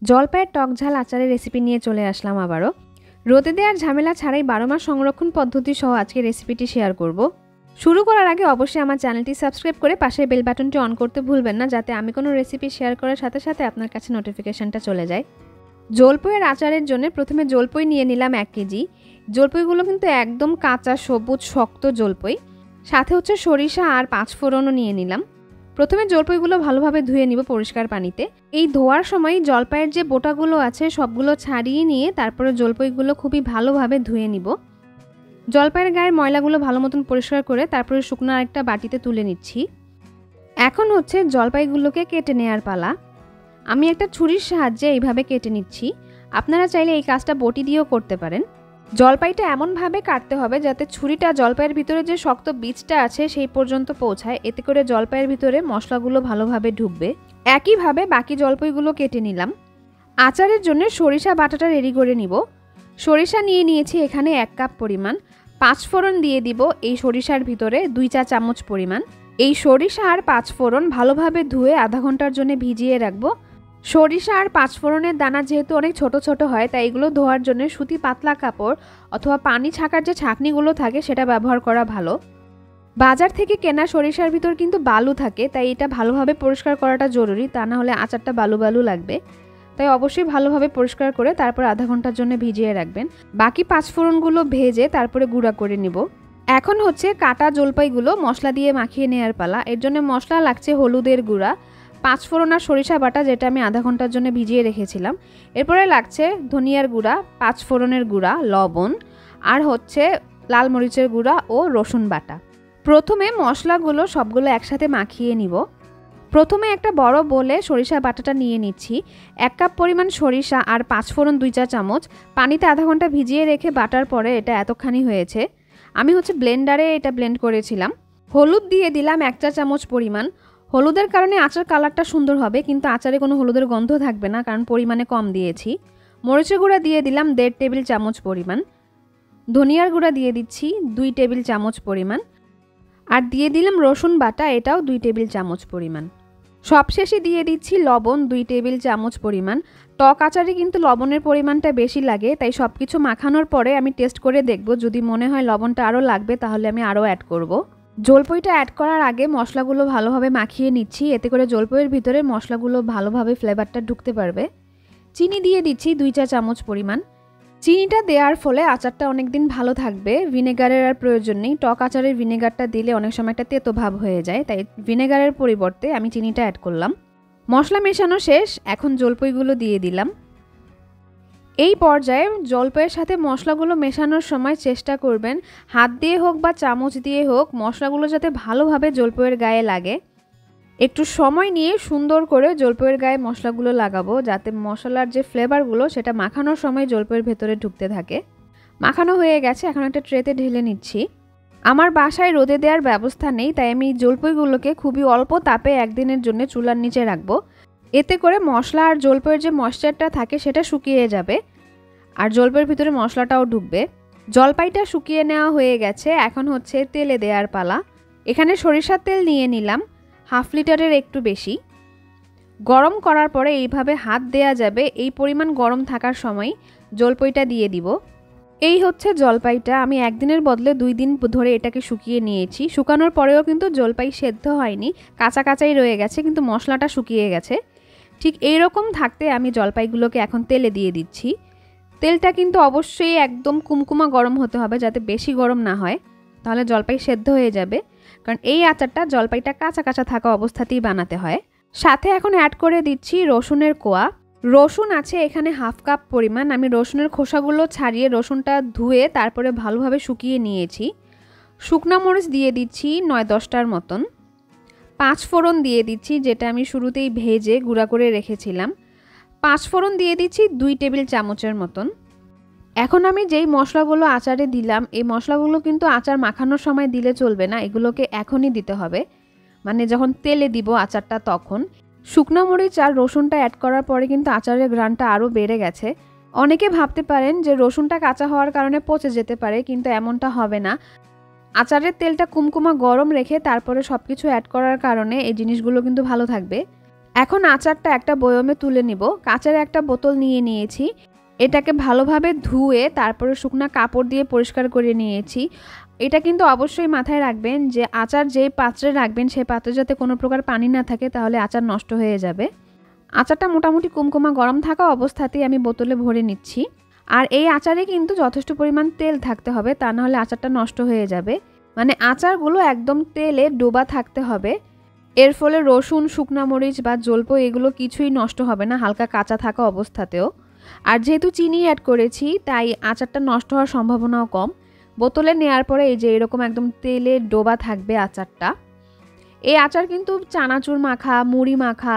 জলপাইয়ের টক ঝাল আচারের রেসিপি নিয়ে চলে আসলাম আবারও। রোদে দেওয়ার ঝামেলা ছাড়াই 12 মাস সংরক্ষণ পদ্ধতি সহ আজকে রেসিপিটি শেয়ার করব। শুরু করার আগে অবশ্যই আমার চ্যানেলটি সাবস্ক্রাইব করে পাশের বেল বাটনটি অন করতে ভুলবেন না, যাতে আমি কোনো রেসিপি শেয়ার করার সাথে সাথে আপনার কাছে নোটিফিকেশনটা চলে যায়। জলপাইয়ের আচারের জন্য প্রথমে জলপাই নিয়ে নিলাম 1 কেজি। জলপাইগুলো কিন্তু একদম কাঁচা সবুজ শক্ত জলপাই, সাথে হচ্ছে সরিষা আর 5 ফোড়নও নিয়ে নিলাম। প্রথমে জলপাইগুলো ভালোভাবে ধুয়ে নিব পরিষ্কার পানিতে। এই ধোয়ার সময় জলপাইয়ের যে বোটাগুলো আছে সবগুলো ছাড়িয়ে নিয়ে তারপরে জলপাইগুলো খুবই ভালোভাবে ধুয়ে নিব। জলপাইয়ের গায়ের ময়লাগুলো ভালো মতন পরিষ্কার করে তারপরে শুকনো একটা বাটিতে তুলে নিচ্ছি। এখন হচ্ছে জলপাইগুলোকে কেটে নেওয়ার পালা। আমি একটা ছুরির সাহায্যে এইভাবে কেটে নিচ্ছি। আপনারা চাইলে এই কাজটা বটি দিয়েও করতে পারেন। জলপাইটা এমনভাবে কাটতে হবে যাতে ছুরিটা জলপাইয়ের ভিতরে যে শক্ত বীজটা আছে সেই পর্যন্ত পৌঁছায়, এতে করে জলপাইয়ের ভিতরে মশলাগুলো ভালোভাবে ঢুকবে। একইভাবে বাকি জলপাইগুলো কেটে নিলাম। আচারের জন্য সরিষা বাটাটা রেডি করে নিব। সরিষা নিয়ে নিয়েছি এখানে 1 কাপ পরিমাণ। 5 ফোড়ন দিয়ে দিব এই সরিষার ভিতরে 2 চা চামচ পরিমাণ। এই সরিষা আর 5 ফোড়ন ভালোভাবে ধুয়ে আধা ঘন্টার জন্য ভিজিয়ে রাখবো। সরিষা আর 5 ফোড়নের দানা যেহেতু অনেক ছোট ছোট হয়, তাই এগুলো ধোয়ার জন্য সুতি পাতলা কাপড় অথবা পানি ছাকার যে ছাঁকনিগুলো থাকে সেটা ব্যবহার করা ভালো। বাজার থেকে কেনা সরিষার ভিতর কিন্তু বালু থাকে, তাই এটা ভালোভাবে পরিষ্কার করাটা জরুরি, তা না হলে আচারটা বালু বালু লাগবে। তাই অবশ্যই ভালোভাবে পরিষ্কার করে তারপর আধা ঘন্টার জন্য ভিজিয়ে রাখবেন। বাকি 5 ফোড়নগুলো ভেজে তারপরে গুঁড়া করে নিব। এখন হচ্ছে কাটা জলপাইগুলো মশলা দিয়ে মাখিয়ে নেওয়ার পালা। এর জন্য মশলা লাগছে হলুদের গুঁড়া, 5 ফোড়ন আর সরিষা বাটা যেটা আমি আধা ঘন্টার জন্য ভিজিয়ে রেখেছিলাম। এরপরে লাগছে ধনিয়ার গুঁড়া, 5 ফোড়নের গুঁড়া, লবণ আর হচ্ছে লাল মরিচের গুঁড়া ও রসুন বাটা। প্রথমে মশলাগুলো সবগুলো একসাথে মাখিয়ে নিব। প্রথমে একটা বড় বোলে সরিষা বাটাটা নিয়ে নিচ্ছি। 1 কাপ পরিমাণ সরিষা আর 5 ফোড়ন 2 চা চামচ পানিতে আধা ঘন্টা ভিজিয়ে রেখে বাটার পরে এটা এতখানি হয়েছে। আমি হচ্ছে ব্লেন্ডারে এটা ব্লেন্ড করেছিলাম। হলুদ দিয়ে দিলাম 1 চা চামচ পরিমাণ। হলুদের কারণে আচার কালারটা সুন্দর হবে, কিন্তু আচারে কোনো হলুদের গন্ধ থাকবে না, কারণ পরিমাণে কম দিয়েছি। মরিচের গুঁড়া দিয়ে দিলাম 1.5 টেবিল চামচ পরিমাণ। ধনিয়ার গুঁড়া দিয়ে দিচ্ছি 2 টেবিল চামচ পরিমাণ। আর দিয়ে দিলাম রসুন বাটা, এটাও 2 টেবিল চামচ পরিমাণ। সবশেষে দিয়ে দিচ্ছি লবণ 2 টেবিল চামচ পরিমাণ। টক আচারে কিন্তু লবণের পরিমাণটা বেশি লাগে, তাই সব কিছু মাখানোর পরে আমি টেস্ট করে দেখব, যদি মনে হয় লবণটা আরও লাগবে তাহলে আমি আরও অ্যাড করব। জলপাইটা অ্যাড করার আগে মশলাগুলো ভালোভাবে মাখিয়ে নিচ্ছি, এতে করে জলপাইয়ের ভিতরে মশলাগুলো ভালোভাবে ফ্লেভারটা ঢুকতে পারবে। চিনি দিয়ে দিচ্ছি 2 চা চামচ পরিমাণ। চিনিটা দেওয়ার ফলে আচারটা অনেক দিন ভালো থাকবে। ভিনেগারের আর প্রয়োজন নেই। টক আচারের ভিনেগারটা দিলে অনেক সময় একটা তেতো ভাব হয়ে যায়, তাই ভিনেগারের পরিবর্তে আমি চিনিটা অ্যাড করলাম। মশলা মেশানো শেষ, এখন জলপাইগুলো দিয়ে দিলাম। এই পর্যায়ে জলপাইয়ের সাথে মশলাগুলো মেশানোর সময় চেষ্টা করবেন হাত দিয়ে হোক বা চামচ দিয়ে হোক মশলাগুলো যাতে ভালোভাবে জলপাইয়ের গায়ে লাগে। একটু সময় নিয়ে সুন্দর করে জলপাইয়ের গায়ে মশলাগুলো লাগাবো, যাতে মশলার যে ফ্লেভারগুলো সেটা মাখানোর সময় জলপাইয়ের ভেতরে ঢুকতে থাকে। মাখানো হয়ে গেছে, এখন একটা ট্রেতে ঢেলে নিচ্ছি। আমার বাসায় রোদে দেওয়ার ব্যবস্থা নেই, তাই আমি জলপাইগুলোকে খুবই অল্প তাপে একদিনের জন্য চুলার নিচে রাখবো। এতে করে মশলা আর জলপাইয়ের যে ময়েশ্চারটা থাকে সেটা শুকিয়ে যাবে, আর জলপাইয়ের ভিতরে মশলাটাও ঢুকবে। জলপাইটা শুকিয়ে নেওয়া হয়ে গেছে, এখন হচ্ছে তেলে দেওয়ার পালা। এখানে সরিষার তেল নিয়ে নিলাম 1/2 লিটারের একটু বেশি। গরম করার পরে এইভাবে হাত দেয়া যাবে, এই পরিমাণ গরম থাকার সময় জলপাইটা দিয়ে দিব। এই হচ্ছে জলপাইটা। আমি একদিনের বদলে 2 দিন ধরে এটাকে শুকিয়ে নিয়েছি। শুকানোর পরেও কিন্তু জলপাই সেদ্ধ হয়নি, কাঁচা কাঁচাই রয়ে গেছে, কিন্তু মশলাটা শুকিয়ে গেছে। ঠিক এই রকম থাকতে আমি জলপাইগুলোকে এখন তেলে দিয়ে দিচ্ছি। তেলটা কিন্তু অবশ্যই একদম কুমকুমা গরম হতে হবে, যাতে বেশি গরম না হয়, তাহলে জলপাই সেদ্ধ হয়ে যাবে। কারণ এই আচারটা জলপাইটা কাঁচা কাঁচা থাকা অবস্থাতেই বানাতে হয়। সাথে এখন অ্যাড করে দিচ্ছি রসুনের কোয়া। রসুন আছে এখানে 1/2 কাপ পরিমাণ। আমি রসুনের খোসাগুলো ছাড়িয়ে রসুনটা ধুয়ে তারপরে ভালোভাবে শুকিয়ে নিয়েছি। শুকনা মরিচ দিয়ে দিচ্ছি 9-10টার মতন। 5 ফোড়ন দিয়ে দিচ্ছি, যেটা আমি শুরুতেই ভেজে গুঁড়া করে রেখেছিলাম। 5 ফোড়ন দিয়ে দিচ্ছি 2 টেবিল চামচের মতন। এখন আমি যেই মশলাগুলো আচারে দিলাম, এই মশলাগুলো কিন্তু আচার মাখানোর সময় দিলে চলবে না, এগুলোকে এখনই দিতে হবে, মানে যখন তেলে দিব আচারটা তখন। শুকনো মরিচ আর রসুনটা অ্যাড করার পরে কিন্তু আচারের ঘ্রাণটা আরও বেড়ে গেছে। অনেকে ভাবতে পারেন যে রসুনটা কাঁচা হওয়ার কারণে পচে যেতে পারে, কিন্তু এমনটা হবে না। আচারের তেলটা কুমকুমা গরম রেখে তারপরে সব কিছু অ্যাড করার কারণে এই জিনিসগুলো কিন্তু ভালো থাকবে। এখন আচারটা একটা বয়মে তুলে নিব। কাঁচের একটা বোতল নিয়ে নিয়েছি, এটাকে ভালোভাবে ধুয়ে তারপরে শুকনা কাপড় দিয়ে পরিষ্কার করে নিয়েছি। এটা কিন্তু অবশ্যই মাথায় রাখবেন যে আচার যেই পাত্রে রাখবেন সেই পাত্রে যাতে কোনো প্রকার পানি না থাকে, তাহলে আচার নষ্ট হয়ে যাবে। আচারটা মোটামুটি কুমকুমা গরম থাকা অবস্থাতেই আমি বোতলে ভরে নিচ্ছি। আর এই আচারে কিন্তু যথেষ্ট পরিমাণ তেল থাকতে হবে, তা নাহলে আচারটা নষ্ট হয়ে যাবে। মানে আচারগুলো একদম তেলে ডোবা থাকতে হবে, এর ফলে রসুন, শুকনা মরিচ বা জলপ এগুলো কিছুই নষ্ট হবে না হালকা কাঁচা থাকা অবস্থাতেও। আর যেহেতু চিনি অ্যাড করেছি তাই আচারটা নষ্ট হওয়ার সম্ভাবনাও কম। বোতলে নেওয়ার পরে এই যে এরকম একদম তেলে ডোবা থাকবে আচারটা। এই আচার কিন্তু চানাচুর মাখা, মুড়ি মাখা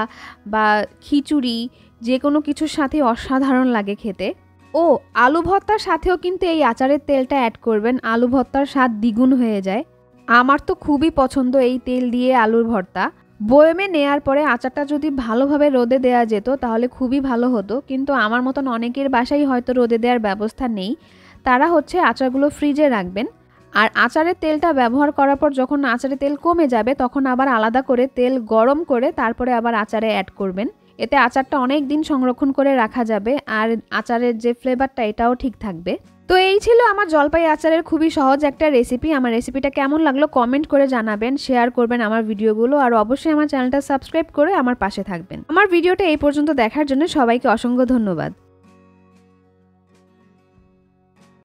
বা খিচুড়ি যে কোনো কিছুর সাথে অসাধারণ লাগে খেতে। ও আলু ভর্তার সাথেও কিন্তু এই আচারের তেলটা অ্যাড করবেন, আলু ভর্তার স্বাদ দ্বিগুণ হয়ে যায়। আমার তো খুবই পছন্দ এই তেল দিয়ে আলুর ভর্তা। বয়মে নেয়ার পরে আচারটা যদি ভালোভাবে রোদে দেওয়া যেত তাহলে খুবই ভালো হতো, কিন্তু আমার মতন অনেকের বাসায় হয়তো রোদে দেওয়ার ব্যবস্থা নেই। তারা আচারগুলো ফ্রিজে রাখবেন। আর আচারের তেলটা ব্যবহার করার পর যখন আচারের তেল কমে যাবে তখন আবার আলাদা করে তেল গরম করে তারপরে আবার আচারে অ্যাড করবেন। এতে আচারটা অনেক দিন সংরক্ষণ করে রাখা যাবে আর আচারের যে ফ্লেভারটা এটাও ঠিক থাকবে। তো এই ছিল আমার জলপাই আচারের খুবই সহজ একটা রেসিপি। আমার রেসিপিটা কেমন লাগলো কমেন্ট করে জানাবেন, শেয়ার করবেন আমার ভিডিওগুলো, আর অবশ্যই আমার চ্যানেলটা সাবস্ক্রাইব করে আমার পাশে থাকবেন। আমার ভিডিওটা এই পর্যন্ত দেখার জন্য সবাইকে অসংখ্য ধন্যবাদ।